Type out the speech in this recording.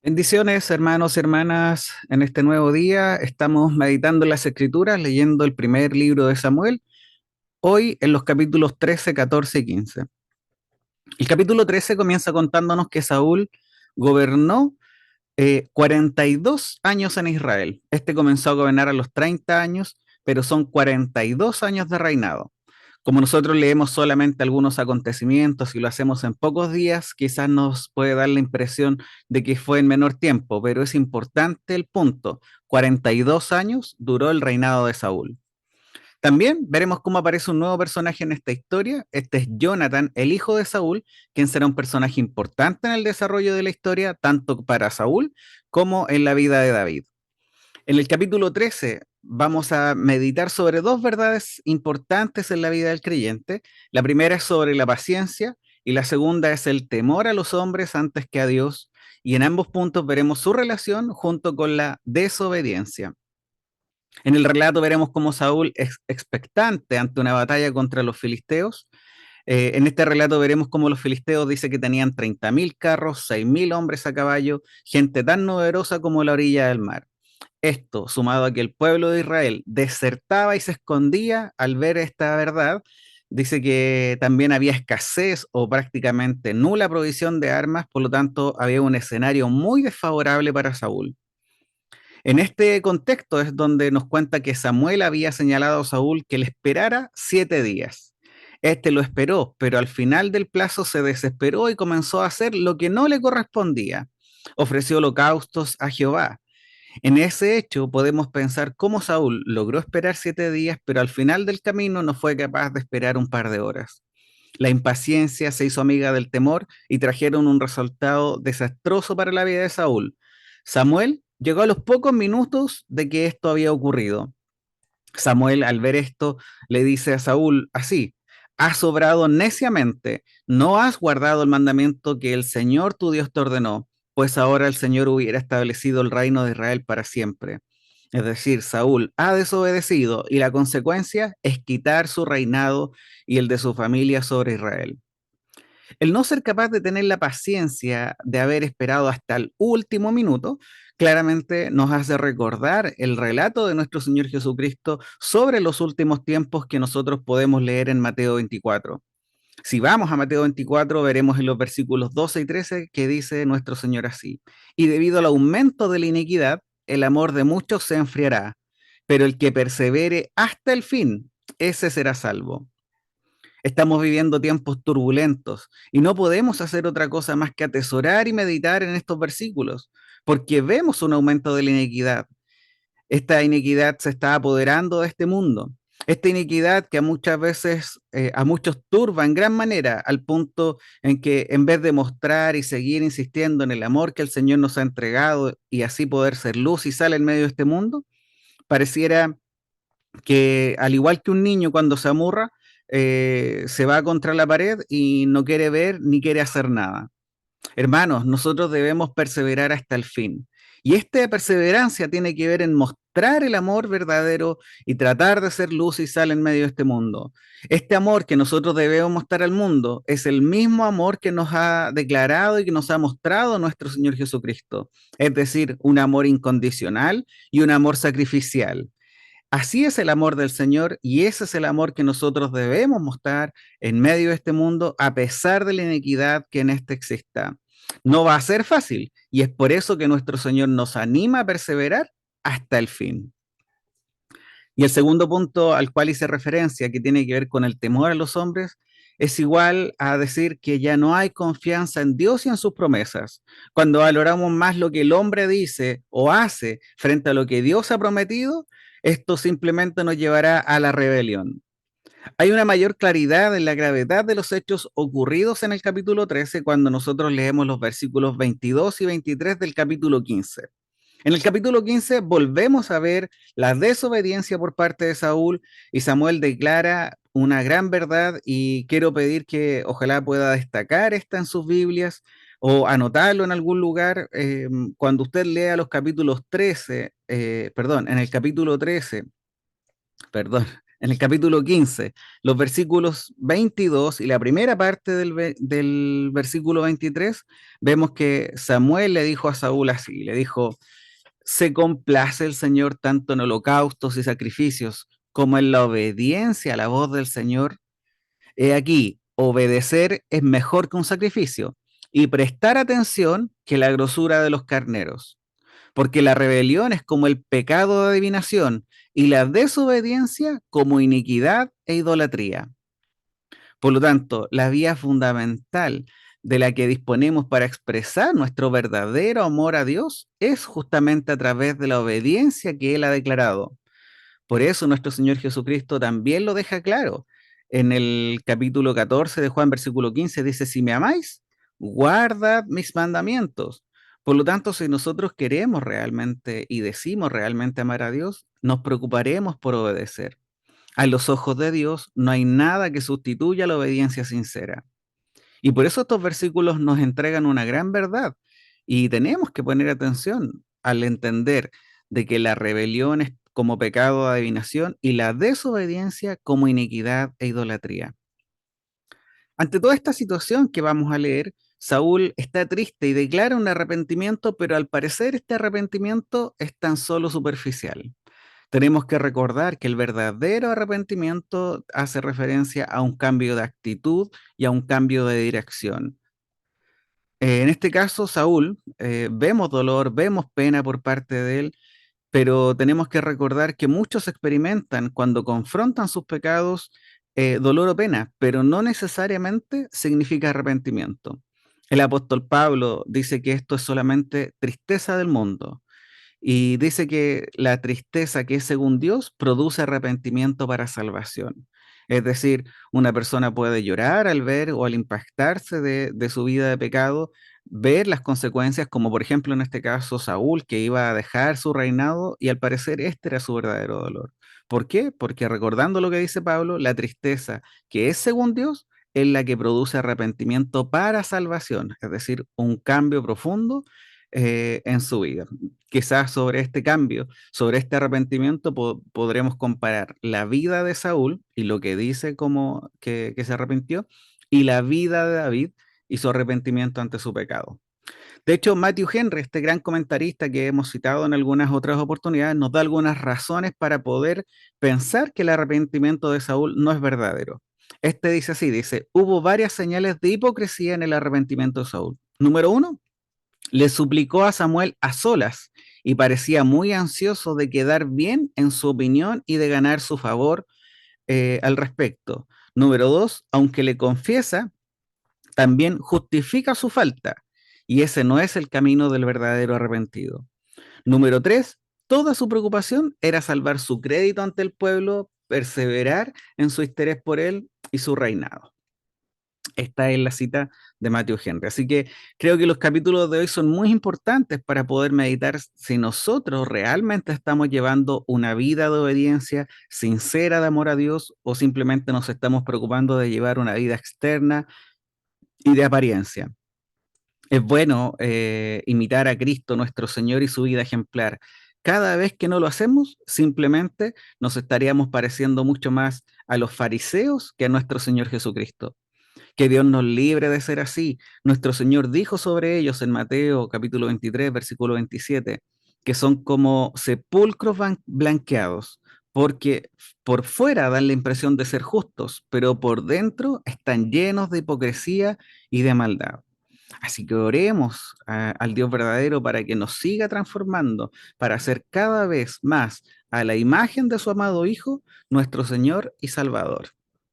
Bendiciones, hermanos y hermanas. En este nuevo día estamos meditando en las Escrituras, leyendo el primer libro de Samuel, hoy en los capítulos 13, 14 y 15. El capítulo 13 comienza contándonos que Saúl gobernó 42 años en Israel. Este comenzó a gobernar a los 30 años, pero son 42 años de reinado. Como nosotros leemos solamente algunos acontecimientos y lo hacemos en pocos días, quizás nos puede dar la impresión de que fue en menor tiempo, pero es importante el punto. 42 años duró el reinado de Saúl. También veremos cómo aparece un nuevo personaje en esta historia. Este es Jonathan, el hijo de Saúl, quien será un personaje importante en el desarrollo de la historia, tanto para Saúl como en la vida de David. En el capítulo 13 vamos a meditar sobre dos verdades importantes en la vida del creyente. La primera es sobre la paciencia y la segunda es el temor a los hombres antes que a Dios. Y en ambos puntos veremos su relación junto con la desobediencia. En el relato veremos cómo Saúl es expectante ante una batalla contra los filisteos. En este relato veremos cómo los filisteos dice que tenían 30.000 carros, 6.000 hombres a caballo, gente tan numerosa como la orilla del mar. Esto, sumado a que el pueblo de Israel desertaba y se escondía al ver esta verdad, dice que también había escasez o prácticamente nula provisión de armas, por lo tanto había un escenario muy desfavorable para Saúl. En este contexto es donde nos cuenta que Samuel había señalado a Saúl que le esperara 7 días. Este lo esperó, pero al final del plazo se desesperó y comenzó a hacer lo que no le correspondía. Ofreció holocaustos a Jehová. En ese hecho podemos pensar cómo Saúl logró esperar 7 días, pero al final del camino no fue capaz de esperar un par de horas. La impaciencia se hizo amiga del temor y trajeron un resultado desastroso para la vida de Saúl. Samuel llegó a los pocos minutos de que esto había ocurrido. Samuel, al ver esto, le dice a Saúl así: has obrado neciamente, no has guardado el mandamiento que el Señor tu Dios te ordenó, pues ahora el Señor hubiera establecido el reino de Israel para siempre. Es decir, Saúl ha desobedecido y la consecuencia es quitar su reinado y el de su familia sobre Israel. El no ser capaz de tener la paciencia de haber esperado hasta el último minuto, claramente nos hace recordar el relato de nuestro Señor Jesucristo sobre los últimos tiempos que nosotros podemos leer en Mateo 24. Si vamos a Mateo 24, veremos en los versículos 12 y 13 que dice nuestro Señor así: y debido al aumento de la iniquidad, el amor de muchos se enfriará, pero el que persevere hasta el fin, ese será salvo. Estamos viviendo tiempos turbulentos y no podemos hacer otra cosa más que atesorar y meditar en estos versículos, porque vemos un aumento de la iniquidad. Esta iniquidad se está apoderando de este mundo. Esta iniquidad que a muchas veces a muchos turba en gran manera, al punto en que en vez de mostrar y seguir insistiendo en el amor que el Señor nos ha entregado y así poder ser luz y sal en medio de este mundo, pareciera que al igual que un niño cuando se amurra, se va contra la pared y no quiere ver ni quiere hacer nada. Hermanos, nosotros debemos perseverar hasta el fin. Y esta perseverancia tiene que ver en mostrar el amor verdadero y tratar de ser luz y sal en medio de este mundo. Este amor que nosotros debemos mostrar al mundo es el mismo amor que nos ha declarado y que nos ha mostrado nuestro Señor Jesucristo. Es decir, un amor incondicional y un amor sacrificial. Así es el amor del Señor y ese es el amor que nosotros debemos mostrar en medio de este mundo a pesar de la inequidad que en este exista. No va a ser fácil y es por eso que nuestro Señor nos anima a perseverar hasta el fin. Y el segundo punto al cual hice referencia, que tiene que ver con el temor a los hombres, es igual a decir que ya no hay confianza en Dios y en sus promesas. Cuando valoramos más lo que el hombre dice o hace frente a lo que Dios ha prometido, esto simplemente nos llevará a la rebelión. Hay una mayor claridad en la gravedad de los hechos ocurridos en el capítulo 13 cuando nosotros leemos los versículos 22 y 23 del capítulo 15. En el capítulo 15 volvemos a ver la desobediencia por parte de Saúl y Samuel declara una gran verdad y quiero pedir que ojalá pueda destacar esta en sus Biblias o anotarlo en algún lugar. Cuando usted lea los capítulos 13, perdón, en el capítulo 13, perdón. En el capítulo 15, los versículos 22 y la primera parte del versículo 23, vemos que Samuel le dijo a Saúl así, le dijo, se complace el Señor tanto en holocaustos y sacrificios como en la obediencia a la voz del Señor. He aquí, obedecer es mejor que un sacrificio y prestar atención que la grosura de los carneros, porque la rebelión es como el pecado de adivinación y la desobediencia como iniquidad e idolatría. Por lo tanto, la vía fundamental de la que disponemos para expresar nuestro verdadero amor a Dios es justamente a través de la obediencia que Él ha declarado. Por eso nuestro Señor Jesucristo también lo deja claro. En el capítulo 14 de Juan, versículo 15, dice, si me amáis, guardad mis mandamientos. Por lo tanto, si nosotros queremos realmente y decimos realmente amar a Dios, nos preocuparemos por obedecer. A los ojos de Dios no hay nada que sustituya la obediencia sincera. Y por eso estos versículos nos entregan una gran verdad. Y tenemos que poner atención al entender de que la rebelión es como pecado de adivinación y la desobediencia como iniquidad e idolatría. Ante toda esta situación que vamos a leer, Saúl está triste y declara un arrepentimiento, pero al parecer este arrepentimiento es tan solo superficial. Tenemos que recordar que el verdadero arrepentimiento hace referencia a un cambio de actitud y a un cambio de dirección. En este caso, Saúl, vemos dolor, vemos pena por parte de él, pero tenemos que recordar que muchos experimentan cuando confrontan sus pecados dolor o pena, pero no necesariamente significa arrepentimiento. El apóstol Pablo dice que esto es solamente tristeza del mundo. Y dice que la tristeza que es según Dios produce arrepentimiento para salvación. Es decir, una persona puede llorar al ver o al impactarse de su vida de pecado, ver las consecuencias, como por ejemplo en este caso Saúl, que iba a dejar su reinado y al parecer este era su verdadero dolor. ¿Por qué? Porque recordando lo que dice Pablo, la tristeza que es según Dios es la que produce arrepentimiento para salvación, es decir, un cambio profundo en su vida. Quizás sobre este cambio, sobre este arrepentimiento, podremos comparar la vida de Saúl y lo que dice como que se arrepintió, y la vida de David y su arrepentimiento ante su pecado. De hecho, Matthew Henry, este gran comentarista que hemos citado en algunas otras oportunidades, nos da algunas razones para poder pensar que el arrepentimiento de Saúl no es verdadero. Este dice así, dice, hubo varias señales de hipocresía en el arrepentimiento de Saúl. Número uno, le suplicó a Samuel a solas y parecía muy ansioso de quedar bien en su opinión y de ganar su favor al respecto. Número dos, aunque le confiesa, también justifica su falta y ese no es el camino del verdadero arrepentido. Número tres, toda su preocupación era salvar su crédito ante el pueblo, perseverar en su interés por él y su reinado. Esta es la cita de Matthew Henry. Así que creo que los capítulos de hoy son muy importantes para poder meditar si nosotros realmente estamos llevando una vida de obediencia sincera de amor a Dios o simplemente nos estamos preocupando de llevar una vida externa y de apariencia. Es bueno imitar a Cristo, nuestro Señor, y su vida ejemplar. Cada vez que no lo hacemos, simplemente nos estaríamos pareciendo mucho más a los fariseos que a nuestro Señor Jesucristo. Que Dios nos libre de ser así. Nuestro Señor dijo sobre ellos en Mateo capítulo 23, versículo 27, que son como sepulcros blanqueados, porque por fuera dan la impresión de ser justos, pero por dentro están llenos de hipocresía y de maldad. Así que oremos al Dios verdadero para que nos siga transformando, para ser cada vez más a la imagen de su amado Hijo, nuestro Señor y Salvador.